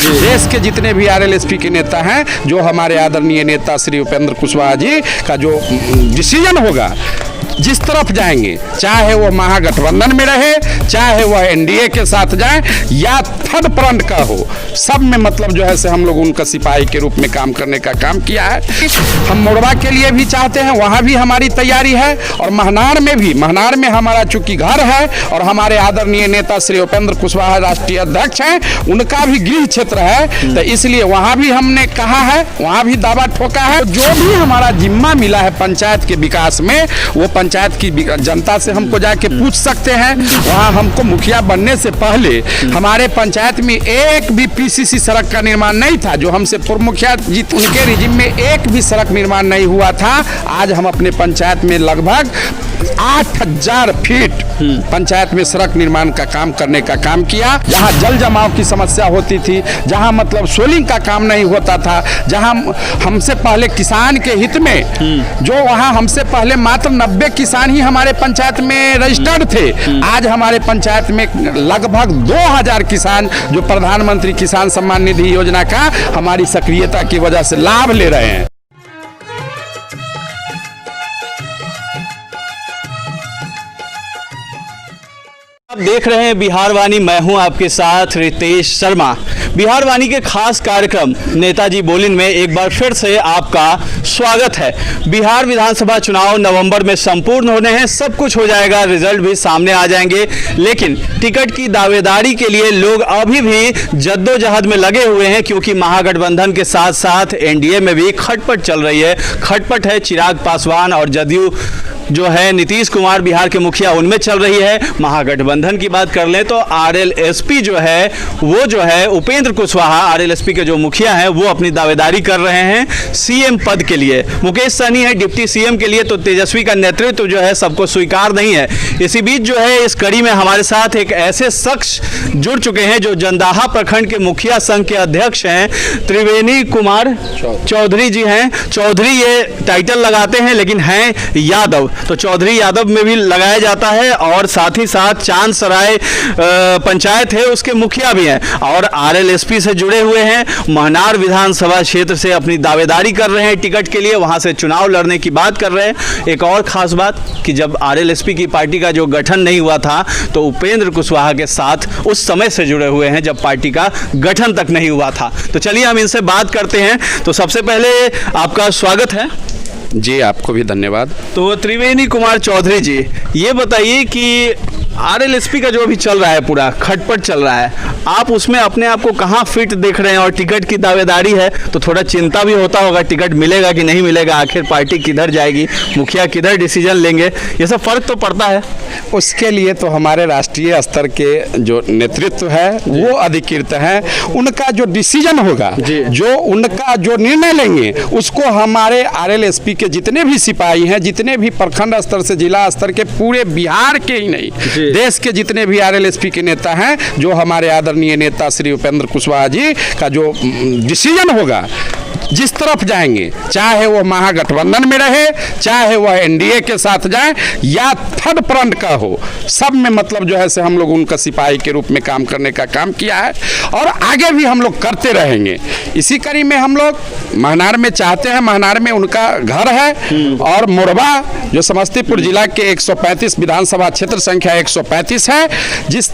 देश के जितने भी आरएलएसपी के नेता हैं, जो हमारे आदरणीय नेता श्री उपेंद्र कुशवाहा जी का जो डिसीजन होगा, जिस तरफ जाएंगे, चाहे वो महागठबंधन में रहे, चाहे वह एनडीए के साथ जाए या थर्ड फ्रंट का हो, सब में मतलब जो है से हम लोग उनका सिपाही के रूप में काम करने का काम किया है। हम मोरबा के लिए भी चाहते हैं, वहाँ भी हमारी तैयारी है, और महनार में भी, महनार में हमारा चूंकि घर है और हमारे आदरणीय नेता श्री उपेंद्र कुशवाहा राष्ट्रीय अध्यक्ष हैं, उनका भी गृह क्षेत्र है, तो इसलिए वहाँ भी हमने कहा है, वहाँ भी दावा ठोका है। जो भी हमारा जिम्मा मिला है पंचायत के विकास में, वो पंचायत की जनता से हमको जाके पूछ सकते हैं। वहाँ हमको मुखिया बनने से पहले हमारे पंचायत में एक भी पीसीसी सड़क का निर्माण नहीं था। जो हमसे पूर्व मुखिया जी, उनके रिजिम में एक भी सड़क निर्माण नहीं हुआ था। आज हम अपने पंचायत में लगभग 8000 फीट पंचायत में सड़क निर्माण का काम करने का काम किया। जहाँ जल जमाव की समस्या होती थी, जहाँ मतलब सोलिंग का काम नहीं होता था, जहाँ हमसे पहले किसान के हित में, जो वहाँ हमसे पहले मात्र 90 किसान ही हमारे पंचायत में रजिस्टर्ड थे, आज हमारे पंचायत में लगभग 2000 किसान जो प्रधानमंत्री किसान सम्मान निधि योजना का हमारी सक्रियता की वजह से लाभ ले रहे हैं। आप देख रहे हैं बिहार वाणी, मैं हूं आपके साथ रितेश शर्मा। बिहार वाणी के खास कार्यक्रम नेताजी बोलिन में एक बार फिर से आपका स्वागत है। बिहार विधानसभा चुनाव नवंबर में संपूर्ण होने हैं, सब कुछ हो जाएगा, रिजल्ट भी सामने आ जाएंगे, लेकिन टिकट की दावेदारी के लिए लोग अभी भी जद्दोजहद में लगे हुए हैं, क्योंकि महागठबंधन के साथ साथ एनडीए में भी खटपट चल रही है। खटपट है चिराग पासवान और जदयू जो है नीतीश कुमार बिहार के मुखिया, उनमें चल रही है। महागठबंधन की बात कर लें तो आरएलएसपी जो है वो जो है उपेंद्र कुशवाहा, आरएलएसपी के जो मुखिया हैं, वो अपनी दावेदारी कर रहे हैं सीएम पद के लिए। मुकेश सहनी है डिप्टी सीएम के लिए, तो तेजस्वी का नेतृत्व जो है सबको स्वीकार नहीं है। इसी बीच जो है इस कड़ी में हमारे साथ एक ऐसे शख्स जुड़ चुके हैं जो जंदाहा प्रखंड के मुखिया संघ के अध्यक्ष हैं, त्रिवेणी कुमार चौधरी जी हैं। चौधरी ये टाइटल लगाते हैं लेकिन हैं यादव, तो चौधरी यादव में भी लगाया जाता है, और साथ ही साथ चांद सराय पंचायत है उसके मुखिया भी हैं, और आरएलएसपी से जुड़े हुए हैं। महनार विधानसभा क्षेत्र से अपनी दावेदारी कर रहे हैं टिकट के लिए, वहां से चुनाव लड़ने की बात कर रहे हैं। एक और खास बात कि जब आरएलएसपी की पार्टी का जो गठन नहीं हुआ था, तो उपेंद्र कुशवाहा के साथ उस समय से जुड़े हुए हैं जब पार्टी का गठन तक नहीं हुआ था। तो चलिए हम इनसे बात करते हैं। तो सबसे पहले आपका स्वागत है जी, आपको भी धन्यवाद। तो त्रिवेणी कुमार चौधरी जी, ये बताइए कि आरएलएसपी का जो भी चल रहा है, पूरा खटपट चल रहा है, आप उसमें अपने आप को कहाँ फिट देख रहे हैं? और टिकट की दावेदारी है तो थोड़ा चिंता भी होता होगा, टिकट मिलेगा कि नहीं मिलेगा, आखिर पार्टी किधर जाएगी, मुखिया किधर डिसीजन लेंगे, ये सब फर्क तो पड़ता है। उसके लिए तो हमारे राष्ट्रीय स्तर के जो नेतृत्व है वो अधिकृत है, उनका जो डिसीजन होगा, जो उनका जो निर्णय लेंगे, उसको हमारे आरएलएसपी के जितने भी सिपाही हैं, जितने भी प्रखंड स्तर से जिला स्तर के, पूरे बिहार के ही नहीं, देश के जितने भी आरएलएसपी के नेता हैं, जो हमारे आदरणीय नेता श्री उपेंद्र कुशवाहा जी का जो डिसीजन होगा, जिस तरफ जाएंगे, चाहे वो महागठबंधन में रहे, चाहे वह एनडीए के साथ जाए या थर्ड फ्रंट का हो, सब में मतलब जो है से हम लोग उनका सिपाही के रूप में काम करने का काम किया है, और आगे भी हम लोग करते रहेंगे। इसी कड़ी में हम लोग महनार में चाहते हैं, महनार में उनका घर है, और मोरबा जो समस्तीपुर जिला के 135 विधानसभा क्षेत्र संख्या 135 है, जिस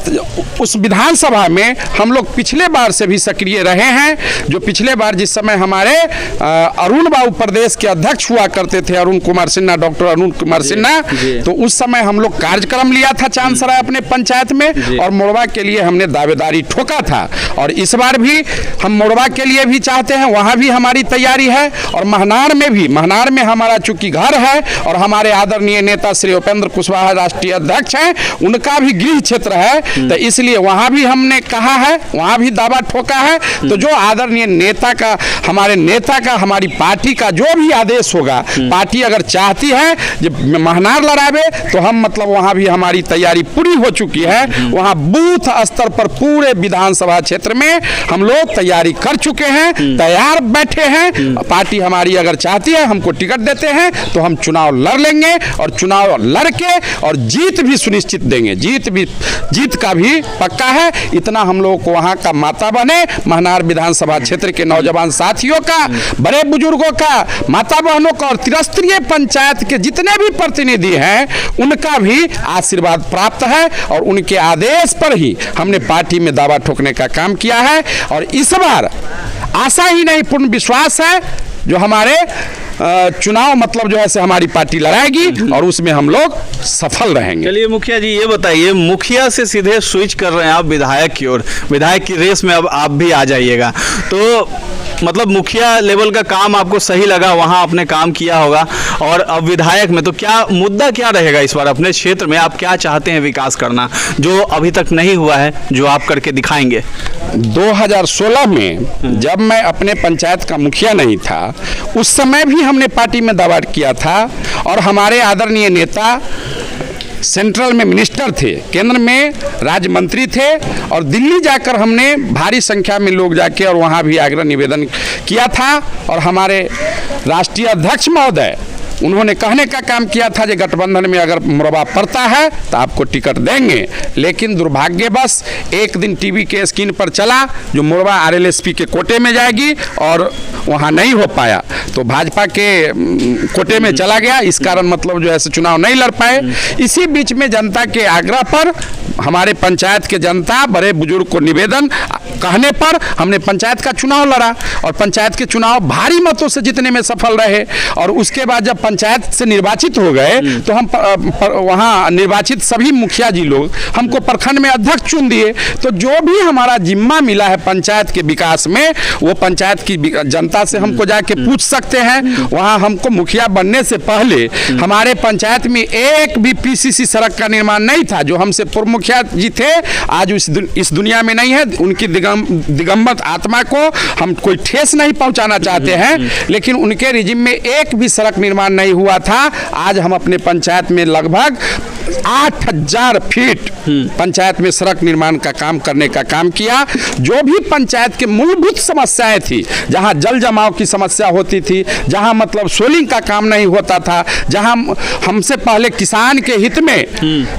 उस विधानसभा में हम लोग पिछले बार से भी सक्रिय रहे हैं। जो पिछले बार जिस समय हमारे अरुण बाबू प्रदेश के अध्यक्ष हुआ करते थे, अरुण कुमार सिन्हा, डॉक्टर अरुण कुमार सिन्हा, तो उस समय हम लोग कार्यक्रम लिया था चांदसराय अपने पंचायत में, और मोरबा के लिए हमने दावेदारी ठोका था। और इस बार भी हम मोरबा के लिए भी चाहते हैं, वहां भी हमारी तैयारी है, और महनार में भी, महनार में हमारा चूंकि घर है और हमारे आदरणीय नेता श्री उपेंद्र कुशवाहा राष्ट्रीय अध्यक्ष हैं, उनका भी गृह क्षेत्र है, तो इसलिए वहां भी हमने कहा है, वहां भी दावा ठोका है। तो जो आदरणीय नेता का, हमारे नेता का, हमारी पार्टी का जो भी आदेश होगा, पार्टी अगर चाहती है जब महनार लड़ावे तो हम मतलब वहां भी हमारी तैयारी पूरी हो चुकी है। वहां बूथ स्तर पर पूरे विधानसभा क्षेत्र में हम लोग तैयारी कर चुके हैं, तैयार बैठे हैं। पार्टी हमारी अगर चाहती है हमको टिकट देते हैं तो हम चुनाव लड़ लेंगे और चुनाव लड़ के और जीत भी सुनिश्चित देंगे। जीत का भी पक्का है। इतना हम लोग को वहां का माता बने, महनार विधानसभा क्षेत्र के नौजवान साथियों का, बड़े बुजुर्गों का, माता बहनों का और त्रिस्तरीय पंचायत के जितने भी प्रतिनिधि हैं उनका भी आशीर्वाद प्राप्त है और उनके आदेश पर ही हमने पार्टी में दावा ठोकने का काम किया है। और इस बार आशा ही नहीं पूर्ण विश्वास है जो हमारे चुनाव मतलब जो है से हमारी पार्टी लड़ाएगी और उसमें हम लोग सफल रहेंगे। चलिए मुखिया जी ये बताइए, मुखिया से सीधे स्विच कर रहे हैं आप विधायक की ओर, विधायक की रेस में अब आप भी आ जाइएगा, तो मतलब मुखिया लेवल का काम आपको सही लगा, वहां आपने काम किया होगा, और अब विधायक में तो क्या मुद्दा क्या रहेगा इस बार अपने क्षेत्र में? आप क्या चाहते हैं विकास करना जो अभी तक नहीं हुआ है, जो आप करके दिखाएंगे? 2016 में जब मैं अपने पंचायत का मुखिया नहीं था उस समय भी हमने पार्टी में दावा किया था और हमारे आदरणीय नेता सेंट्रल में मिनिस्टर थे, केंद्र में राज्य मंत्री थे और दिल्ली जाकर हमने भारी संख्या में लोग जाके और वहाँ भी आग्रह निवेदन किया था और हमारे राष्ट्रीय अध्यक्ष महोदय उन्होंने कहने का काम किया था कि गठबंधन में अगर मुरबा पड़ता है तो आपको टिकट देंगे। लेकिन दुर्भाग्यवश एक दिन टीवी के स्क्रीन पर चला जो मुरबा आरएलएसपी के कोटे में जाएगी और वहाँ नहीं हो पाया तो भाजपा के कोटे में चला गया। इस कारण मतलब जो है चुनाव नहीं लड़ पाए। इसी बीच में जनता के आग्रह पर हमारे पंचायत के जनता बड़े बुजुर्ग को निवेदन कहने पर हमने पंचायत का चुनाव लड़ा और पंचायत के चुनाव भारी मतों से जीतने में सफल रहे। और उसके बाद जब पंचायत से निर्वाचित हो गए तो हम वहाँ निर्वाचित सभी मुखिया जी लोग हमको प्रखंड में अध्यक्ष चुन दिए। तो जो भी हमारा जिम्मा मिला है पंचायत के विकास में वो पंचायत की जनता से हमको जाके पूछ सकते हैं। वहाँ हमको मुखिया बनने से पहले हमारे पंचायत में एक भी पीसीसी सड़क का निर्माण नहीं था। जो हमसे पूर्व मुखिया जी थे आज इस दुनिया में नहीं है। उनकी दिगंबर आत्मा को हम कोई ठेस नहीं पहुंचाना चाहते हैं, लेकिन उनके रिजिम में एक भी सड़क निर्माण नहीं हुआ था। आज हम अपने पंचायत में लगभग 8000 फीट पंचायत में सड़क निर्माण का काम करने का काम किया। जो भी पंचायत के मूलभूत समस्याएं थी, जहां जल जमाव की समस्या होती थी, जहां मतलब सोलिंग का काम नहीं होता था, जहां हमसे पहले किसान के हित में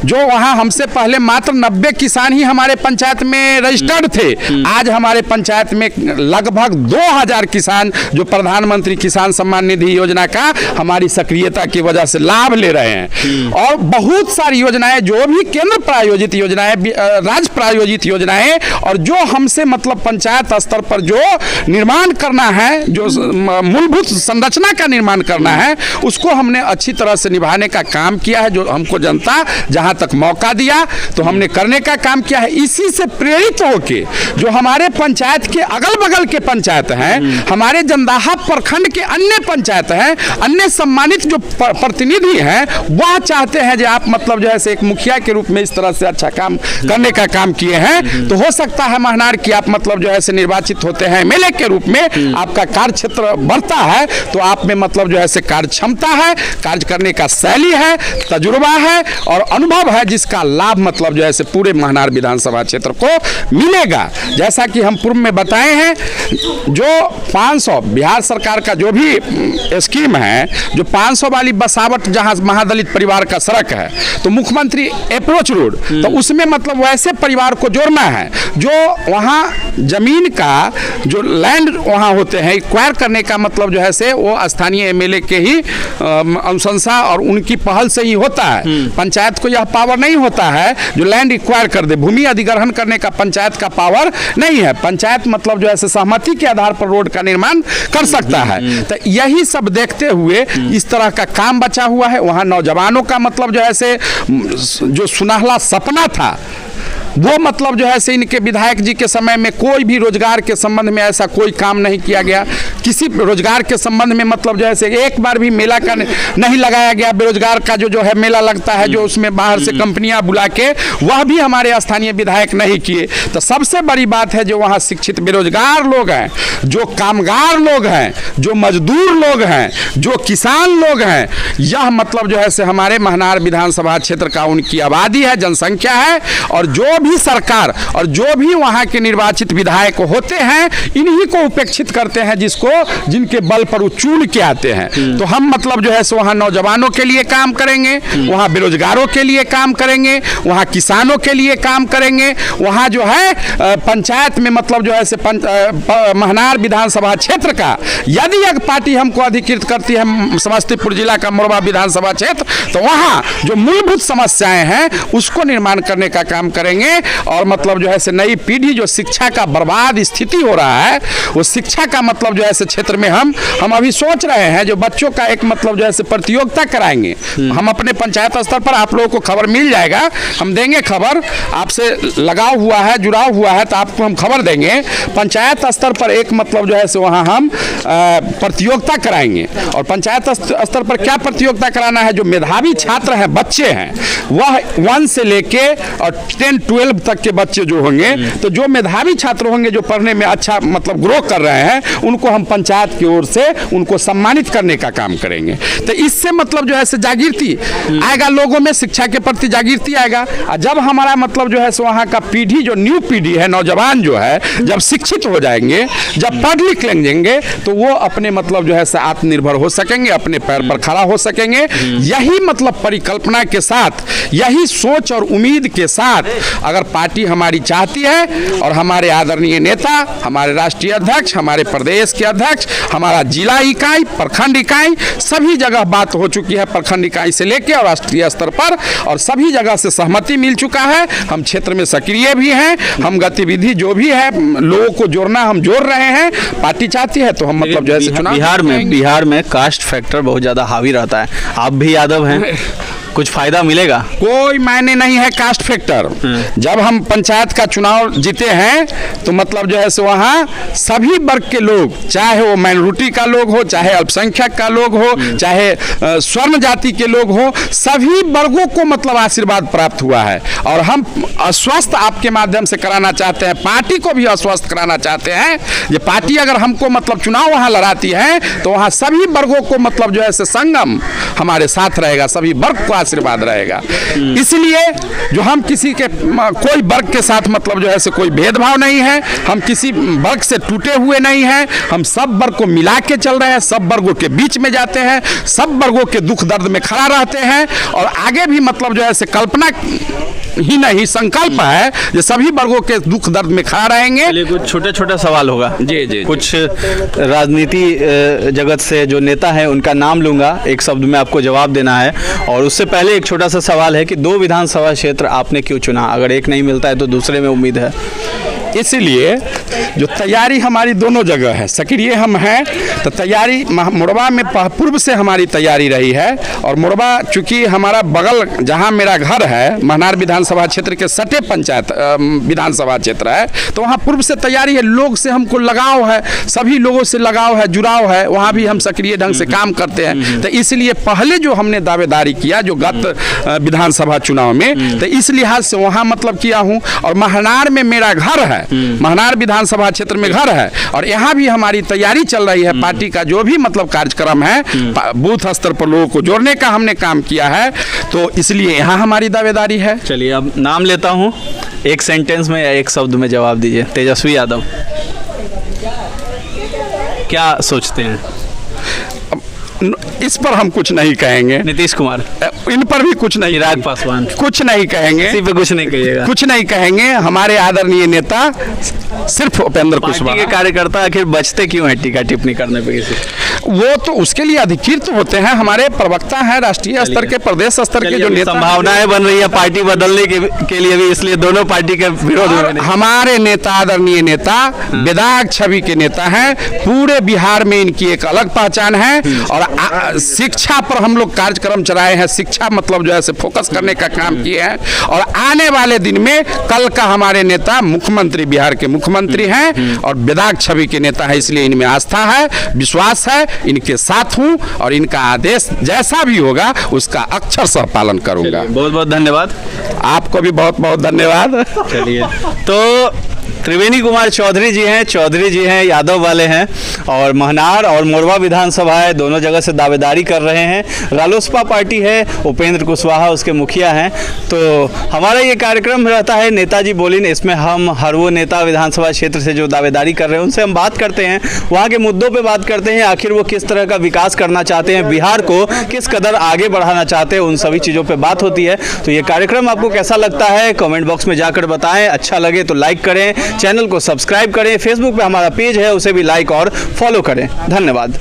जो वहां हमसे पहले मात्र 90 किसान ही हमारे पंचायत में रजिस्टर्ड थे, आज हमारे पंचायत में लगभग 2000 किसान जो प्रधानमंत्री किसान सम्मान निधि योजना का हमारी सक्रियता की वजह से लाभ ले रहे हैं। और बहुत सारी योजनाएं जो भी केंद्र प्रायोजित योजनाएं, राज्य प्रायोजित योजनाएं और जो हमसे मतलब पंचायत स्तर पर जो निर्माण करना है, जो मूलभूत संरचना का निर्माण करना है, उसको हमने अच्छी तरह से निभाने का काम किया है। जो हमको जनता जहां तक मौका दिया तो हमने करने का काम किया है। इसी से प्रेरित होके जो हमारे पंचायत के अगल बगल के पंचायत हैं, हमारे जंदाहा प्रखंड के अन्य पंचायत हैं, अन्य सम्मानित जो प्रतिनिधि हैं, वह चाहते हैं जो आप मतलब जो है एक मुखिया के रूप में इस तरह से अच्छा काम करने का काम किए हैं। तो हो सकता है महनार की आप मतलब जो है निर्वाचित होते हैं एमएलए के रूप में, आपका कार्य क्षेत्र बढ़ता है तो आप में मतलब जो है कार्य क्षमता है, कार्य करने का शैली है, तजुर्बा है और अनुभव है, जिसका लाभ मतलब जो है पूरे महनार विधानसभा क्षेत्र को मिलेगा। जैसा कि हम पूर्व में बताए हैं, जो 500 बिहार सरकार का जो भी स्कीम है, जो 500 वाली बसावट जहां महादलित परिवार का सड़क है तो मुख्यमंत्री अप्रोच रोड, तो उसमें मतलब वैसे परिवार को जोड़ना है जो वहाँ जमीन का जो लैंड वहाँ होते हैं एक्वायर करने का मतलब जो है वो स्थानीय एमएलए के ही अनुशंसा और उनकी पहल से ही होता है। पंचायत को यह पावर नहीं होता है जो लैंड एक्वायर कर दे, भूमि अधिग्रहण करने का पंचायत का पावर नहीं है। पंचायत मतलब जो है सहमति के आधार पर रोड का निर्माण कर सकता है। तो यही सब देखते हुए इस तरह का काम बचा हुआ है। वहाँ नौजवानों का मतलब जो है जो सुनहला सपना था वो मतलब जो है से इनके विधायक जी के समय में कोई भी रोजगार के संबंध में ऐसा कोई काम नहीं किया गया। किसी रोजगार के संबंध में मतलब जो है से एक बार भी मेला का नहीं लगाया गया। बेरोजगार का जो है मेला लगता है, जो उसमें बाहर से कंपनियां बुला के, वह भी हमारे स्थानीय विधायक नहीं किए। तो सबसे बड़ी बात है जो वहाँ शिक्षित बेरोजगार लोग हैं, जो कामगार लोग हैं, जो मजदूर लोग हैं, जो किसान लोग हैं, यह मतलब जो है से हमारे महनार विधानसभा क्षेत्र का उनकी आबादी है, जनसंख्या है। और जो भी सरकार और जो भी वहाँ के निर्वाचित विधायक होते हैं, इन्हीं को उपेक्षित करते हैं, जिनके बल पर वो चुन के आते हैं। तो हम मतलब जो है सो वहाँ नौजवानों के लिए काम करेंगे, वहाँ बेरोजगारों के लिए काम करेंगे, वहाँ किसानों के लिए काम करेंगे, वहाँ जो है पंचायत में मतलब जो है से महनार विधानसभा क्षेत्र का यदि एक पार्टी हमको अधिकृत करती है समस्तीपुर जिला का मोरबा विधानसभा क्षेत्र, तो वहाँ जो मूलभूत समस्याएं हैं उसको निर्माण करने का काम करेंगे। और मतलब जो है से नई पीढ़ी जो शिक्षा का बर्बाद स्थिति हो रहा है, वो शिक्षा का मतलब जो है से क्षेत्र में हम अभी सोच रहे हैं जो बच्चों का एक मतलब जो है से प्रतियोगिता कराएंगे। हम अपने पंचायत स्तर पर, आप लोगों को खबर मिल जाएगा, हम देंगे खबर, आपसे लगाव हुआ है, जुड़ाव हुआ है तो आपको हम खबर देंगे। पंचायत स्तर पर एक मतलब जो है से वहाँ हम प्रतियोगिता कराएंगे। और पंचायत स्तर पर क्या प्रतियोगिता कराना है, जो मेधावी छात्र हैं, बच्चे हैं, वह 1 से लेके और 10-12 तक के बच्चे जो होंगे, तो जो मेधावी छात्र होंगे, जो पढ़ने में अच्छा मतलब ग्रो कर रहे हैं, उनको हम पंचायत की ओर से उनको सम्मानित करने का काम करेंगे। तो इससे मतलब जो है से जागृति आएगा, लोगों में शिक्षा के प्रति जागृति आएगा। और जब हमारा मतलब जो है सो वहाँ का पीढ़ी, जो न्यू पीढ़ी है, नौजवान जो है, जब शिक्षित हो जाएंगे, जब पढ़ लिख लेंगे, तो वो अपने मतलब जो है से आत्मनिर्भर हो सकेंगे, अपने पैर पर खड़ा हो सकेंगे। यही मतलब परिकल्पना के साथ, यही सोच और उम्मीद के साथ अगर पार्टी हमारी चाहती है, और हमारे आदरणीय नेता, हमारे राष्ट्रीय अध्यक्ष, हमारे प्रदेश के अध्यक्ष, हमारा जिला इकाई, प्रखंड इकाई, सभी जगह बात हो चुकी है, प्रखंड इकाई से लेकर और राष्ट्रीय स्तर पर, और सभी जगह से सहमति मिल चुका है। हम क्षेत्र में सक्रिय भी हैं, हम गतिविधि जो भी है लोगों को जोड़ना हम जोड़ रहे हैं। पार्टी चाहती है तो हम मतलब जो है चुनाव बिहार में कास्ट फैक्टर बहुत ज्यादा हावी रहता है। आप भी यादव हैं, कुछ फायदा मिलेगा? कोई मायने नहीं है कास्ट फैक्टर। जब हम पंचायत का चुनाव जीते हैं तो मतलब जो है सो वहाँ सभी वर्ग के लोग, चाहे वो माइनॉरिटी का लोग हो, चाहे अल्पसंख्यक का लोग हो, चाहे स्वर्ण जाति के लोग हो, सभी वर्गों को मतलब आशीर्वाद प्राप्त हुआ है। और हम आश्वस्त आपके माध्यम से कराना चाहते हैं, पार्टी को भी आश्वस्त कराना चाहते हैं, ये पार्टी अगर हमको मतलब चुनाव वहाँ लड़ाती है तो वहाँ सभी वर्गों को मतलब जो है से संगम हमारे साथ रहेगा, सभी वर्ग को आशीर्वाद रहेगा। इसलिए जो हम किसी के कोई वर्ग के साथ मतलब जो है से कोई भेदभाव नहीं है, हम किसी वर्ग से टूटे हुए नहीं हैं, हम सब वर्ग को मिला के चल रहे हैं, सब वर्गों के बीच में जाते हैं, सब वर्गों के दुख दर्द में खड़ा रहते हैं। और आगे भी मतलब जो है से कल्पना ही नहीं, संकल्प है जो सभी वर्गों के दुख दर्द में खड़ा रहेंगे। चलिए, कुछ छोटा छोटा सवाल होगा। जी। कुछ राजनीति जगत से जो नेता है उनका नाम लूंगा, एक शब्द में आपको जवाब देना है। और उससे पहले एक छोटा सा सवाल है कि 2 विधानसभा क्षेत्र आपने क्यों चुना? अगर एक नहीं मिलता है तो दूसरे में उम्मीद है। इसलिए जो तैयारी हमारी दोनों जगह है, सक्रिय हम हैं, तो तैयारी मोरबा में पूर्व से हमारी तैयारी रही है। और मोरबा चूँकि हमारा बगल जहां मेरा घर है, महनार विधानसभा क्षेत्र के सटे पंचायत विधानसभा क्षेत्र है, तो वहां पूर्व से तैयारी है, लोग से हमको लगाव है, सभी लोगों से लगाव है, जुड़ाव है, वहां भी हम सक्रिय ढंग से काम करते हैं। तो इसलिए पहले जो हमने दावेदारी किया जो गत विधानसभा चुनाव में, तो इस लिहाज से वहाँ मतलब किया हूँ। और महनार में मेरा घर है, महनार विधानसभा क्षेत्र में घर है, और यहाँ भी हमारी तैयारी चल रही है। पार्टी का जो भी मतलब कार्यक्रम है, बूथ स्तर पर लोगों को जोड़ने का हमने काम किया है, तो इसलिए यहाँ हमारी दावेदारी है। चलिए, अब नाम लेता हूँ, एक सेंटेंस में या एक शब्द में जवाब दीजिए। तेजस्वी यादव। क्या सोचते हैं? इस पर हम कुछ नहीं कहेंगे। नीतीश कुमार, इन पर भी कुछ नहीं, चिराग पासवान, कुछ नहीं कहेंगे, किसी पे कुछ नहीं कहिएगा, कुछ नहीं कहेंगे। हमारे आदरणीय नेता सिर्फ उपेंद्र कुशवाहा के कार्यकर्ता आखिर बचते क्यों हैं टीका टिप्पणी करने पे किसी? वो तो उसके लिए अधिकृत होते हैं, हमारे प्रवक्ता हैं राष्ट्रीय स्तर के, प्रदेश स्तर के जो नेता, संभावनाएं बन रही है पार्टी बदलने के लिए भी, इसलिए दोनों पार्टी के विरोध में नहीं। हमारे नेता आदरणीय नेता विधायक छवि के नेता हैं, पूरे बिहार में इनकी एक अलग पहचान है। और शिक्षा पर हम लोग कार्यक्रम चलाए हैं, शिक्षा मतलब जो है से फोकस करने का काम किए हैं। और आने वाले दिन में कल का हमारे नेता मुख्यमंत्री, बिहार के मुख्यमंत्री हैं और विधायक छवि के नेता है, इसलिए इनमें आस्था है, विश्वास है, इनके साथ हूं और इनका आदेश जैसा भी होगा उसका अक्षर सह पालन करूंगा। बहुत बहुत धन्यवाद। आपको भी बहुत बहुत धन्यवाद। चलिए, तो त्रिवेणी कुमार चौधरी जी हैं, यादव वाले हैं और महनार और मोरवा विधानसभा है, दोनों जगह से दावेदारी कर रहे हैं। रालोसपा पार्टी है, उपेंद्र कुशवाहा उसके मुखिया हैं। तो हमारा ये कार्यक्रम रहता है नेताजी बोलिन, इसमें हम हर वो नेता विधानसभा क्षेत्र से जो दावेदारी कर रहे हैं उनसे हम बात करते हैं, वहाँ के मुद्दों पर बात करते हैं, आखिर वो किस तरह का विकास करना चाहते हैं, बिहार को किस कदर आगे बढ़ाना चाहते हैं, उन सभी चीज़ों पर बात होती है। तो ये कार्यक्रम आपको कैसा लगता है कमेंट बॉक्स में जाकर बताएं, अच्छा लगे तो लाइक करें, चैनल को सब्सक्राइब करें, फेसबुक पे हमारा पेज है उसे भी लाइक और फॉलो करें। धन्यवाद।